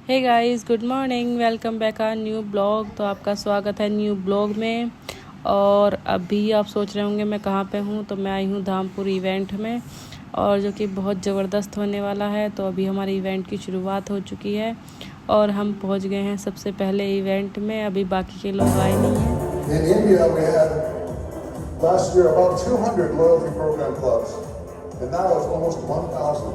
Hey guys, good morning, welcome back our new blog. तो आपका स्वागत है न्यू ब्लॉग में। और अभी आप सोच रहे होंगे मैं कहाँ पे हूँ। तो मैं आई हूँ धामपुर इवेंट में, और जो कि बहुत ज़बरदस्त होने वाला है। तो अभी हमारे इवेंट की शुरुआत हो चुकी है और हम पहुँच गए हैं सबसे पहले इवेंट में। अभी बाकी के लोग आए नहीं हैं। In India, we had last year about 200 loyalty program clubs, and now it's almost 1,000.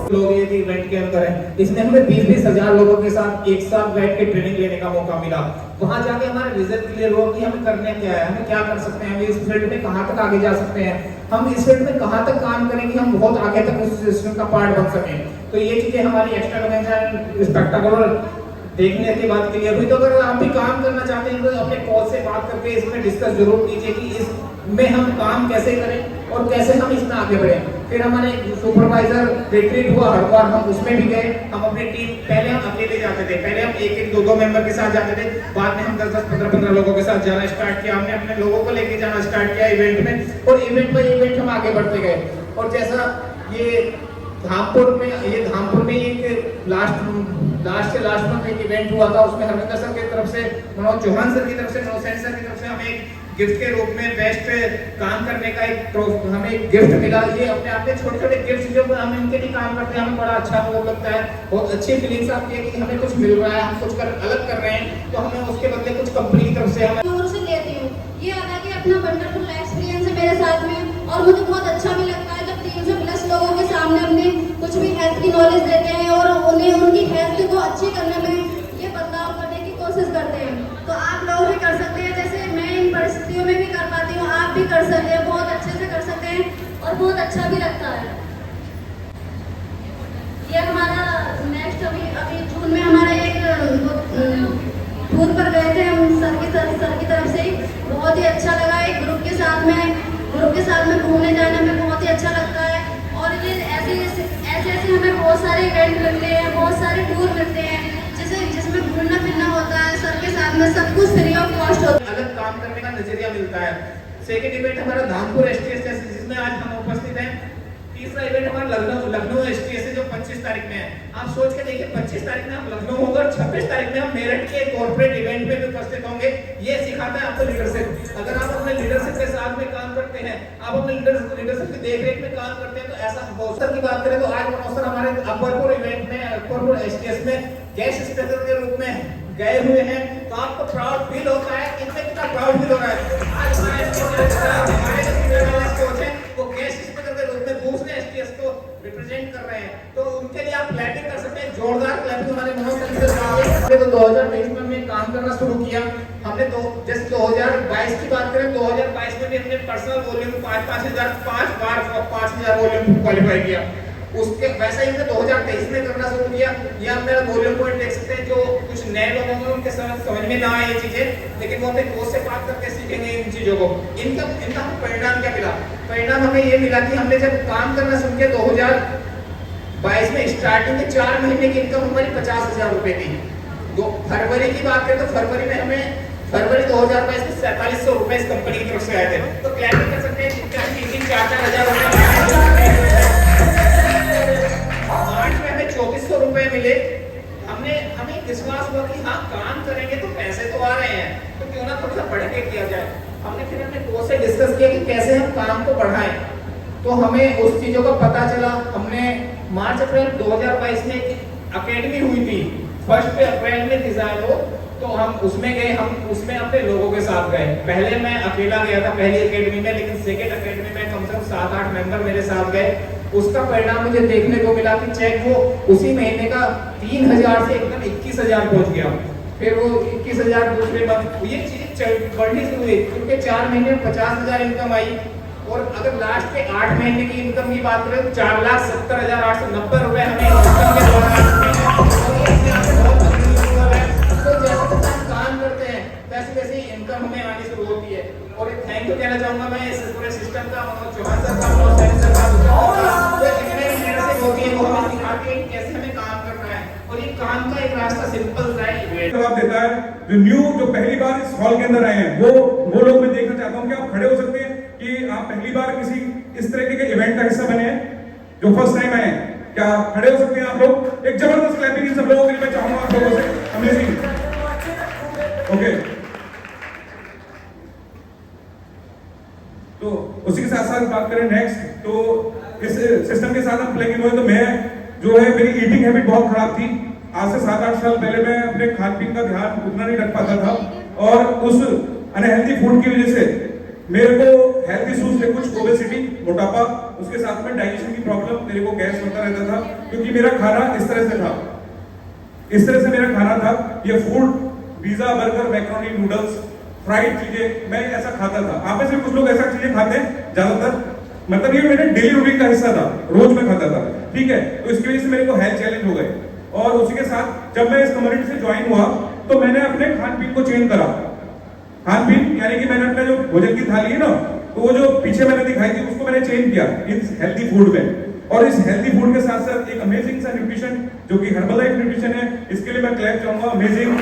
लोग ये इवेंट के अंदर है, इसमें हमें 20-20 हजार लोगों के साथ एक साथ बैठ के ट्रेनिंग लेने का मौका मिला। वहां जाके हमारा विजन क्लियर हुआ कि हमें करना क्या है, हमें क्या कर सकते हैं, हम इस फील्ड में कहां तक आगे जा सकते हैं, हम इस फील्ड में कहां तक काम करेंगे, हम बहुत आगे तक उस सिस्टम का पार्ट बन सकें। तो ये चीजें हमारी एक्स्ट्रा स्पेक्टाकुलर देखने के बाद क्लियर हुई। तो अगर आप भी काम करना चाहते हैं तो अपने कोच से बात करके इसमें डिस्कस जरूर कीजिए कि इसमें हम काम कैसे करें और कैसे हम इसमें आगे बढ़ें। फिर हमारे सुपरवाइजर रिट्रीट हुआ हरिद्वार, हम उसमें भी गए। हम अपनी टीम, पहले हम अकेले जाते थे, पहले हम एक-एक, दो-दो मेंबर के साथ जाते थे। बाद में हम 10-10, 15-15 लोगों के साथ जाना स्टार्ट किया। हमने अपने लोगों को लेके जाना स्टार्ट किया इवेंट में, और इवेंट बाय इवेंट हम आगे बढ़ते गए। और जैसा ये धामपुर में एक लास्ट में एक इवेंट हुआ था, उसमें हरविंदर सर की तरफ से, मनोज चौहान सर की तरफ से, मनोज सर की तरफ से हमें एक गिफ्ट के रूप में बेस्ट काम करने का हमें एक गिफ्ट मिला। ये अपने आप में छोटे-छोटे गिफ्ट जो हम इनके लिए काम करते हैं, हमें बड़ा अच्छा अनुभव लगता है। बहुत अच्छी फीलिंग्स आती है कि हमें कुछ मिल रहा है, हम कुछ अलग कर रहे हैं, तो हमें उसके बदले कुछ कंपनी की तरफ से हमें और उसे लेती हूँ। ये आता कि अपना वंडरफुल एक्सपीरियंस है मेरे साथ में, और मुझे बहुत अच्छा भी लगता है जब 300 प्लस लोगों के सामने हमने कुछ भी हेल्थ की नॉलेज देते हैं और उन्हें उनकी हेल्थ को अच्छी करने में ये बदलाव करने की कोशिश करते हैं। तो आप लोग भी कर सकते हैं, जैसे मैं इन परिस्थितियों में भी कर पाती हूँ, आप भी कर सकते हैं, बहुत अच्छे से कर सकते हैं और बहुत अच्छा भी लगता है। ये हमारा नेक्स्ट अभी जून में हमारा एक टूर पर गए थे हम सर की तरफ से। बहुत ही अच्छा लगा, एक ग्रुप के साथ में घूमने जाने में बहुत ही अच्छा लगता है। और ये ऐसे हमें बहुत सारे इवेंट मिलते हैं, बहुत सारे टूर मिलते हैं जिसमें घूमना फिरना होता है, सर के साथ में सब कुछ फ्री ऑफ कॉस्ट होता है। अलग काम करने का नजरिया मिलता है। सेकंड इवेंट हमारा धामपुर एसटीएस जिसमें आज हम उपस्थित हैं। तीसरा इवेंट हमारा लखनऊ एसटीएस है जो 25 तारीख में है। आप सोच के देखिए, 25 तारीख में हम लखनऊ होंगे और 26 तारीख में हम मेरठ के कॉर्पोरेट इवेंट में भी उपस्थित होंगे। ये सिखाता है आपको लीडरशिप। अगर आप अपने लीडरशिप के साथ में काम करते हैं, आप अपने लीडरशिप की देखरेख में काम करते हैं, तो ऐसा अवसर की बात करें तो आज अवसर हमारे अकबरपुर इवेंट में, अकबरपुर एसटीएस में गेस्ट स्पीकर के रूप में गए हुए हैं। तो आपको प्राउड फील होता है, इनमें कितना प्राउड फील हो रहा है। आज हमारे कोच हैं, वो गेस्ट स्पीकर के रूप में दूसरे एसटीएस को रिप्रेजेंट कर रहे हैं। तो उनके लिए आप क्लैपिंग कर सकते हैं, जोरदार क्लैपिंग हमारे मनोज सर से कराइए। तो 2023 में हमने काम करना शुरू किया। हमने जैसे 2022 की बात करें, 2022 में भी हमने पर्सनल वॉल्यूम 5 बार 5000 वॉल्यूम क्वालीफाई किया। उसके वैसा ही हमने 2023 में करना शुरू किया। ये आप मेरा वॉल्यूम पॉइंट देख सकते हैं। जो कुछ नए लोग होंगे उनके समझ में ना आए ये चीजें, लेकिन वो अपने कोच से बात करके सीखेंगे इन चीजों को। इनका परिणाम क्या मिला? परिणाम हमें ये मिला कि हमने जब काम करना शुरू किया 2022 में, स्टार्टिंग के 4 महीने की इनकम हमारी 50,000 रुपए थी। फरवरी की बात करें तो फरवरी 2022 में 4700 रुपए इस कंपनी की तरफ से आए थे। तो क्लैपिंग कर सकते हैं, 3-4 हजार रुपए मार्च में हमें 2400 रुपए मिले। हमें विश्वास हुआ कि हाँ, काम करेंगे तो पैसे तो आ रहे हैं, तो क्यों ना थोड़ा सा बढ़ के किया जाए। हमने फिर अपने कोच से डिस्कस किया कि कैसे हम काम को बढ़ाएं। तो हमें उस चीजों का पता चला। हमने मार्च अप्रैल 2022 में एक अकेडमी हुई थी, 1 अप्रैल में डिजाइन हो, तो हम उसमें गए। हम उसमें अपने लोगों के साथ गए। पहले मैं अकेला गया था पहली एकेडमी में, लेकिन सेकेंड एकेडमी में कम से कम 7-8 मेंबर मेरे साथ गए। उसका परिणाम मुझे देखने को मिला कि चेक वो उसी महीने का 3000 से एकदम 21,000 पहुंच गया। फिर वो 21,000 दूसरे मंथ, ये चीजें बढ़नी शुरू हुई, क्योंकि 4 महीने में 50,000 इनकम आई। और अगर लास्ट के 8 महीने की इनकम की बात करें तो 4,70,890 रुपए हमें इनकम के दौरान। काम करते हैं वैसे इनकम हमें आनी शुरू होती है। और एक थैंक यू कहना चाहूंगा मैं इस पूरे सिस्टम का, मनोज चौहान सर का, मनोज सर का, जितने भी मेहनत होती है वो हमें सिखाते हैं कैसे हमें काम करना है। और ये काम का एक रास्ता सिंपल सा है, जवाब देता है। जो पहली बार इस हॉल के अंदर आए हैं, वो लोग मैं देखना चाहता हूँ कि आप खड़े हो सकते हैं कि आप पहली बार किसी इस तरीके के इवेंट का हिस्सा बने हैं, जो फर्स्ट टाइम आए हैं। क्या खड़े हो सकते हैं आप लोग? एक जबरदस्त क्लैपिंग इन सब लोगों के लिए मैं चाहूंगा आप लोगों से। अमेजिंग। ओके, तो उसी के साथ साथ बात करें नेक्स्ट, तो इस सिस्टम के साथ हम प्लेइंग हुए, तो मैं जो है मेरी ईटिंग हैबिट बहुत खराब थी। आज से 7-8 साल पहले मैं अपने खान पीन का ध्यान उतना नहीं रख पाता था, और उस अनहेल्दी फूड की वजह से मेरे को हेल्थ इश्यूज थे, कुछ ओबेसिटी, मोटापा, उसके साथ में डाइजेशन की प्रॉब्लम, मेरे को गैस होता रहता था, क्योंकि मेरा खाना इस तरह से था। इस तरह से मेरा खाना था, ये food, pizza, burger, macaroni, noodles, fried चीजें, मैं ऐसा खाता था। आप में से कुछ लोग ऐसा चीजें खाते हैं ज्यादातर, मतलब ये मेरे डेली रूटीन का हिस्सा था, रोज मैं खाता था, ठीक है। तो इसकी वजह से मेरे को हेल्थ चैलेंज हो गए, और उसी के साथ जब मैं इस कम्युनिटी से ज्वाइन हुआ तो मैंने अपने खान पीन को चेंज करा। खान पीन यानी कि मैंने अपना जो भोजन की थाली है ना, तो वो जो पीछे मैंने दिखाई थी उसको मैंने चेंज किया इस हेल्दी फूड में। और इस हेल्दी फूड के साथ साथ एक अमेजिंग सा न्यूट्रिशन जो कि हर्बलाइफ न्यूट्रिशन है, इसके लिए मैं क्लैप चाहूंगा। अमेजिंग, इस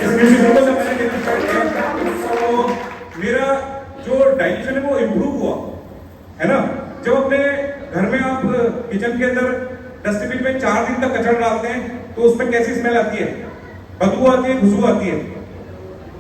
न्यूट्रिशन को जब मैंने स्टार्ट किया तो मेरा जो डाइजेशन है वो इंप्रूव हुआ, है ना। जब अपने घर में आप किचन के अंदर डस्टबिन में 4 दिन तक कचरा डालते हैं तो उसमें कैसी स्मेल आती है? बदबू आती है, खुशबू आती है,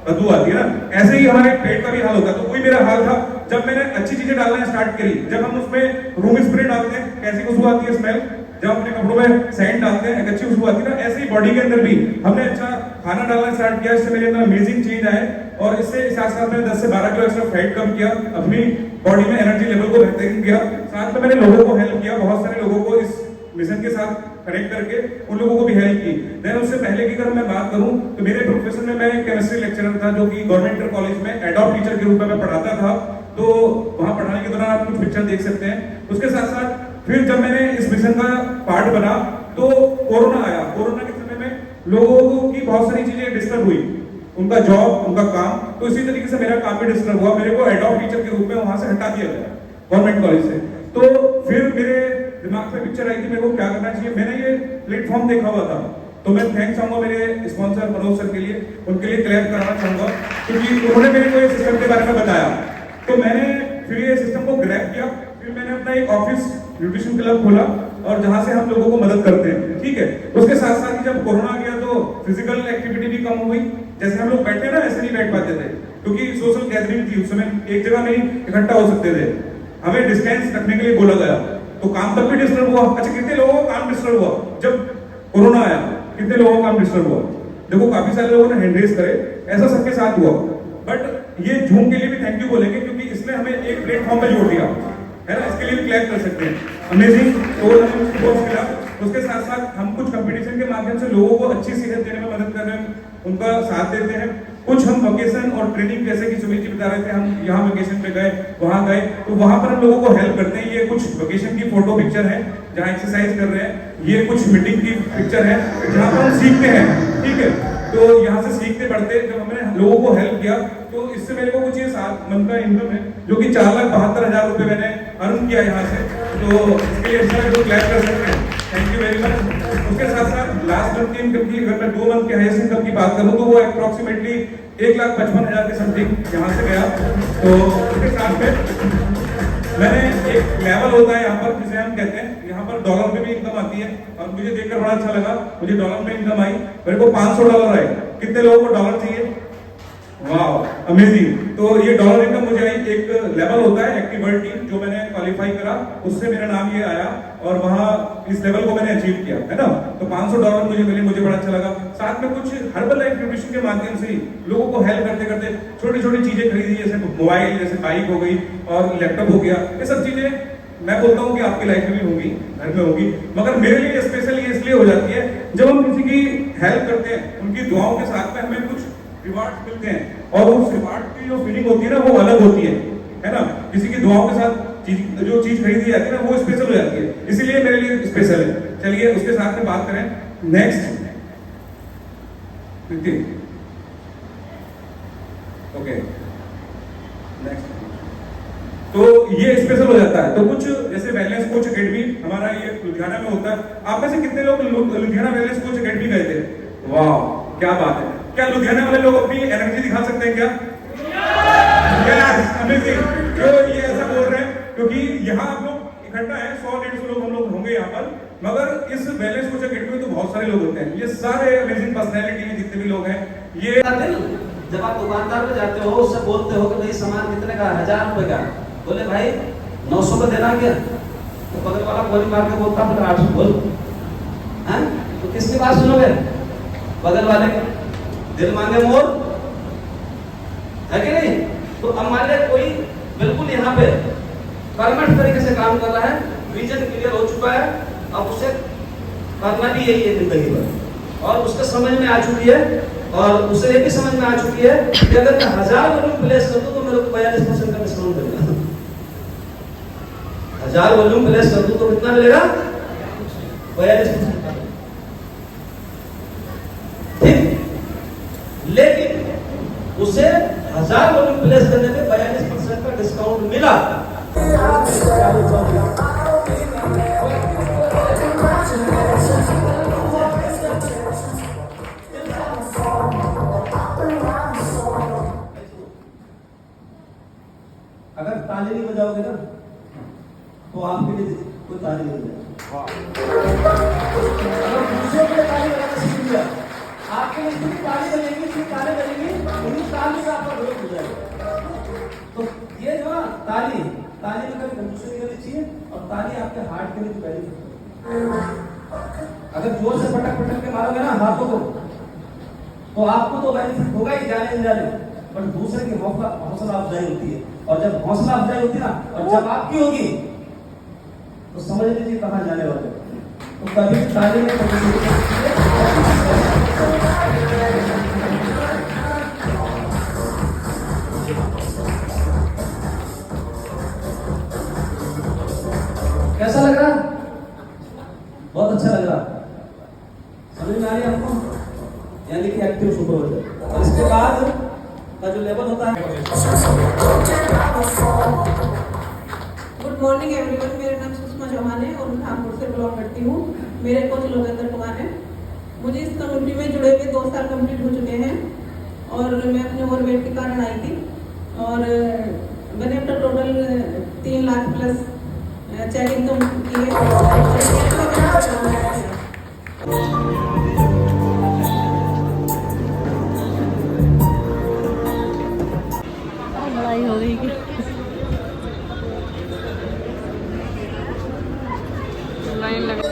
बदबू आती है ना। ऐसे ही हमारे पेट का भी हाल होता है। तो वही मेरा हाल था जब मैंने अच्छी चीजें डालना स्टार्ट करी। जब हम उसमें रूम स्प्रे डालते हैं कैसी खुशबू आती है, स्मेल। जब अपने कपड़ों में सेंट डालते हैं एक अच्छी खुशबू आती है ना। ऐसे ही बॉडी के अंदर भी हमने अच्छा खाना डालना स्टार्ट किया, इससे मेरे अंदर अमेजिंग चेंज आए, और इससे साथ साथ मैंने 10 से 12 किलो एक्स्ट्रा फैट कम किया, अपनी बॉडी में एनर्जी लेवल को बेहतरीन किया। साथ में मैंने लोगों को हेल्प किया, बहुत सारे लोगों को इस मिशन के साथ कनेक्ट करके उन लोगों को भी हेल्प की। देन उससे पहले की अगर मैं बात करूं तो मेरे प्रोफेशन में मैं केमिस्ट्री लेक्चरर था, जो कि गवर्नमेंट कॉलेज में एडॉप्ट टीचर के रूप में मैं पढ़ाता था। तो वहां पढ़ाने के दौरान आप कुछ पिक्चर देख सकते हैं। उसके साथ साथ फिर जब मैंने इस मिशन का पार्ट बना तो कोरोना आया। कोरोना के समय में लोगों की बहुत सारी चीजें डिस्टर्ब हुई, उनका जॉब, उनका काम। तो इसी तरीके से मेरा काम भी डिस्टर्ब हुआ। मेरे को एडॉप्ट टीचर के रूप में वहां से हटा दिया गया गवर्नमेंट कॉलेज से। तो फिर मेरे दिमाग में पिक्चर आई कि मेरे को क्या करना चाहिए। मैंने ये प्लेटफॉर्म देखा हुआ था, तो मैं थैंक्स चाहूंगा मेरे स्पॉन्सर मनोज सर के लिए, उनके लिए क्लियर कराना चाहूंगा, क्योंकि उन्होंने मेरे को ये सिस्टम के बारे में बताया। तो मैंने फिर ये सिस्टम को ग्रैब किया। फिर मैंने अपना एक ऑफिस न्यूट्रिशन क्लब खोला, और जहां से हम लोगों को मदद करते हैं, ठीक है। उसके साथ साथ ही जब कोरोना आ गया तो फिजिकल एक्टिविटी भी कम हो गई। जैसे हम लोग बैठे ना, ऐसे नहीं बैठ पाते थे, क्योंकि सोशल गैदरिंग थी उस समय, एक जगह नहीं इकट्ठा हो सकते थे, हमें डिस्टेंस रखने के लिए बोला गया। तो काम तब भी डिस्टर्ब हुआ। अच्छा, कितने लोगों का काम डिस्टर्ब हुआ जब कोरोना आया? कितने लोगों का काम डिस्टर्ब हुआ? देखो, काफी सारे लोगों ने हैंड रेज करे, ऐसा सबके साथ हुआ। बट ये झूम के लिए भी थैंक यू बोलेंगे, क्योंकि इसने हमें एक प्लेटफॉर्म पे जोड़ दिया, है ना। इसके लिए भी क्लैप कर सकते हैं। अमेजिंग, तो हमें सपोर्ट मिला। उसके साथ साथ हम कुछ कंपटीशन के माध्यम से लोगों को अच्छी सेहत देने में मदद कर रहे हैं, उनका साथ देते हैं। कुछ हम वेकेशन और ट्रेनिंग, जैसे कि सुमित जी बता रहे थे, हम यहाँ वेकेशन पे गए, वहां गए, तो वहां पर हम लोगों को हेल्प करते हैं। ये कुछ वेकेशन की फोटो पिक्चर है जहाँ एक्सरसाइज कर रहे हैं। ये कुछ मीटिंग की पिक्चर है जहाँ पर हम सीखते हैं, ठीक है। तो यहाँ से सीखते पढ़ते जब हमने लोगों को हेल्प किया, तो इससे मेरे को कुछ ये 7 मंथ का इनकम है, जो कि 4,72,000 रुपए मैंने अर्न किया यहाँ से। तो इसके लिए अच्छा लोग क्लैप कर सकते हैं। Thank you very much. उसके साथ साथ लास्ट मंथ की इनकम की, अगर मैं 2 मंथ के हाईएस्ट इनकम की बात करूँ, तो वो अप्रोक्सीमेटली 1,55,000 के समथिंग यहाँ से गया। तो उसके साथ में मैंने एक लेवल होता है यहाँ पर, जिसे हम कहते हैं, यहाँ पर डॉलर में भी इनकम आती है, और मुझे देखकर बड़ा अच्छा लगा। मुझे डॉलर में इनकम आई, मेरे को $500 आए। कितने लोगों को डॉलर चाहिए? वाह, अमेजिंग। तो ये डॉलर इनकम मुझे आई। एक लेवल होता है एक्टिव वर्ल्ड टीम, जो मैंने क्वालिफाई करा, उससे मेरा नाम ये आया, और वहां इस लेवल को मैंने अचीव किया, है ना। तो $500 मुझे मिले, मुझे बड़ा अच्छा लगा। साथ में कुछ हर्बल लाइफ न्यूट्रिशन के माध्यम से ही लोगों को हेल्प करते करते छोटी छोटी चीजें खरीदी, जैसे मोबाइल, जैसे बाइक हो गई और लैपटॉप हो गया। ये सब चीजें मैं बोलता हूँ कि आपकी लाइफ में भी होंगी, घर में होगी, मगर मेरे लिए स्पेशल ये इसलिए हो जाती है जब हम किसी की हेल्प करते हैं, उनकी दुआओं के साथ में हमें कुछ रिवार्ड मिलते हैं, और उस रिवार्ड की जो फीलिंग होती है ना, वो अलग होती है ना। किसी की दुआओं के साथ जो चीज खरीदी जाती है ना, वो स्पेशल हो जाती है, इसीलिए मेरे लिए स्पेशल है। चलिए उसके साथ में बात करें नेक्स्ट। Okay, next. तो ये स्पेशल हो जाता है। तो कुछ जैसे वेलनेस कोच एकेडमी हमारा ये लुधियाना में होता है। आप में से कितने लोग लुधियाना वेलनेस कोच एकेडमी गए थे? वाह, क्या बात है। क्या लुधियाना वाले लोग अपनी एनर्जी दिखा सकते हैं क्या? अमेजिंग। तो ये ऐसा बोल रहे हैं क्योंकि यहाँ आप लोग इकट्ठा है, 100-150 लोग हम लोग होंगे यहाँ पर। मगर इस बैलेंस कोच अकेडमी में तो बहुत सारे लोग होते हैं, ये सारे अमेजिंग पर्सनैलिटी में जितने भी लोग हैं, ये जब आप दुकानदार पे जाते हो उससे बोलते हो कि भाई सामान कितने का, 1000 रुपए का, बोले भाई 900 का देना क्या, तो बगल वाला गोली मार के बोलता फिर 800 बोल, हैं? तो किसकी बात सुनोगे? बगल वाले का। दिल मांगे मोर, है कि नहीं? तो अब मान ले कोई बिल्कुल यहाँ पे परमानेंट तरीके से काम कर रहा है, विजन क्लियर हो चुका है, अब उसे करना भी यही है जिंदगी भर, और उसके समझ में आ चुकी है, और उसे ये भी समझ में आ चुकी है कि अगर मैं 1000 वॉल्यूम प्लेस कर दूं तो मेरे को 42% का डिस्काउंट मिलेगा। 1000 वॉल्यूम प्लेस कर दूं तो कितना मिलेगा? 42% का। ठीक, लेकिन उसे 1000 वॉल्यूम प्लेस करने पे 42% का डिस्काउंट मिला। अगर ताली नहीं बजाओगे ना तो आपके लिए कोई ताली नहीं बजाएगा। अगर दूसरों के लिए ताली बजाना सीख लिया, आपके लिए सिर्फ ताली बजेगी, सिर्फ ताली बजेगी, उन्हीं ताली से आपका विरोध हो जाएगा। तो ये जो ताली में कभी कंजूसी नहीं करनी चाहिए, और ताली आपके हार्ट के लिए पहली। अगर जोर से पटक के मारोगे ना हाथों को, तो आपको तो बेनिफिट होगा ही जाने जाने, पर दूसरे की हौसला अफजाई होती है, और जब हौसला अफजाई होती है ना, और जब आपकी होगी तो समझ लीजिए कहाँ जाने वाले। तो कभी ताली में कैसा लग रहा? बहुत अच्छा लग रहा, समझ में आ रही है आपको? यानी कि एक्टिव सुपरवाइजर। और इसके बाद का जो लेवल होता है। गुड मॉर्निंग एवरीवन, मेरा नाम सुषमा चौहान है और मैं धामपुर से बिलोंग करती हूँ। मेरे कोच लोकेंद्र कुमार है। मुझे इस कम्युनिटी में जुड़े हुए 2 साल कंप्लीट हो चुके हैं, और मैं अपने ओवरवेट के कारण आई थी, और मैंने अपना total 3 lakh plus check income की है। लड़ाई हो गई कि लाइन लगा।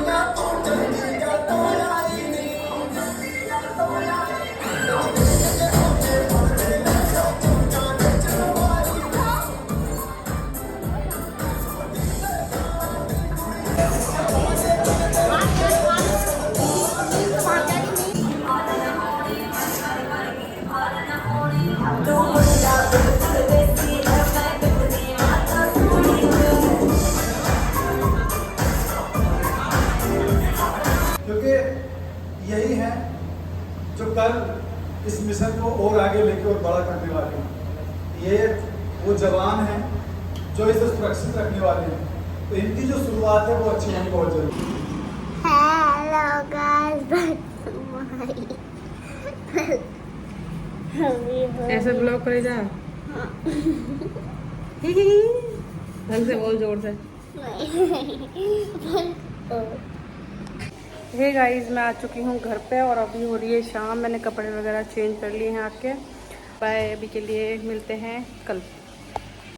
क्योंकि यही है जो कल इस मिशन को और आगे लेके और बड़ा करने वाले हैं। ये वो जवान हैं जो इसे सुरक्षित रखने वाले हैं, तो इनकी जो शुरुआत है वो अच्छी होनी बहुत जरूरी है। ऐसे ब्लॉग करे जा, ढंग से बोल, जोर से। हे गाइस, मैं आ चुकी हूँ घर पे और अभी हो रही है शाम। मैंने कपड़े वगैरह चेंज कर लिए हैं आके। बाय, अभी के लिए मिलते हैं कल।